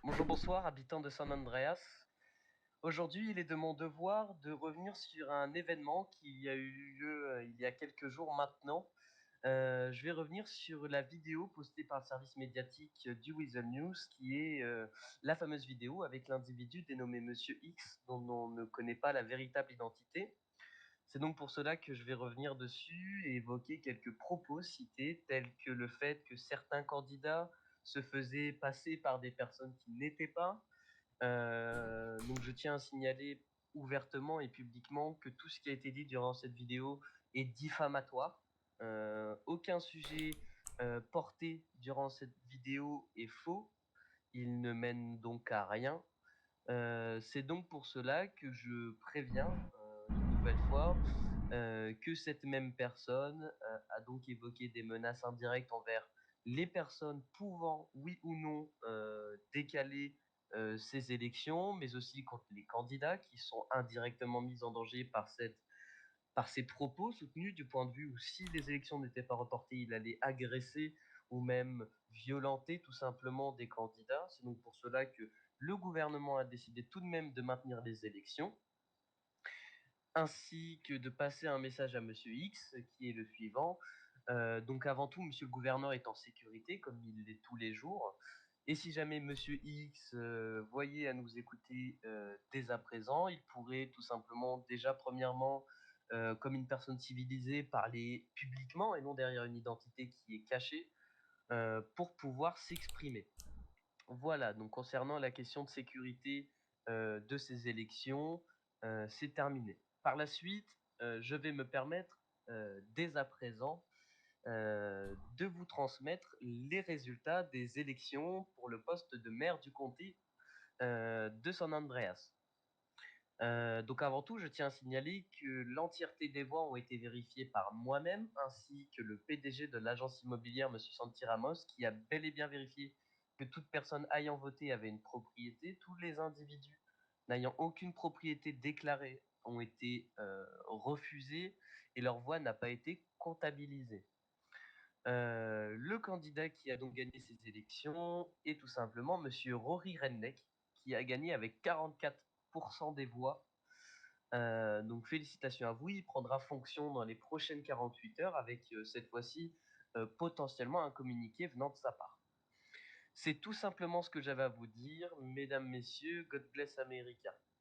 Bonjour, bonsoir, habitants de San Andreas. Aujourd'hui, il est de mon devoir de revenir sur un événement qui a eu lieu il y a quelques jours maintenant. Je vais revenir sur la vidéo postée par le service médiatique du Weasel News, qui est la fameuse vidéo avec l'individu dénommé Monsieur X, dont on ne connaît pas la véritable identité. C'est donc pour cela que je vais revenir dessus et évoquer quelques propos cités, tels que le fait que certains candidats se faisaient passer par des personnes qui n'étaient pas. Donc je tiens à signaler ouvertement et publiquement que tout ce qui a été dit durant cette vidéo est diffamatoire. Aucun sujet porté durant cette vidéo est faux. Il ne mène donc à rien. C'est donc pour cela que je préviens une nouvelle fois que cette même personne a donc évoqué des menaces indirectes envers les personnes pouvant, oui ou non, décaler ces élections, mais aussi contre les candidats qui sont indirectement mis en danger par ces propos soutenus du point de vue où si les élections n'étaient pas reportées, il allait agresser ou même violenter tout simplement des candidats. C'est donc pour cela que le gouvernement a décidé tout de même de maintenir les élections, ainsi que de passer un message à Monsieur X, qui est le suivant. Donc avant tout, Monsieur le gouverneur est en sécurité, comme il l'est tous les jours. Et si jamais Monsieur X voyait à nous écouter dès à présent, il pourrait tout simplement déjà, premièrement, comme une personne civilisée, parler publiquement et non derrière une identité qui est cachée, pour pouvoir s'exprimer. Voilà, donc concernant la question de sécurité de ces élections, c'est terminé. Par la suite, je vais me permettre dès à présent de vous transmettre les résultats des élections pour le poste de maire du comté de San Andreas. Donc avant tout, je tiens à signaler que l'entièreté des voix ont été vérifiées par moi-même, ainsi que le PDG de l'agence immobilière, Monsieur Santi Ramos, qui a bel et bien vérifié que toute personne ayant voté avait une propriété. Tous les individus n'ayant aucune propriété déclarée ont été refusés et leur voix n'a pas été comptabilisée. Le candidat qui a donc gagné ces élections est tout simplement Monsieur Rory Redneck, qui a gagné avec 44% des voix. Donc félicitations à vous, il prendra fonction dans les prochaines 48 heures avec cette fois-ci potentiellement un communiqué venant de sa part. C'est tout simplement ce que j'avais à vous dire, mesdames, messieurs, God bless America.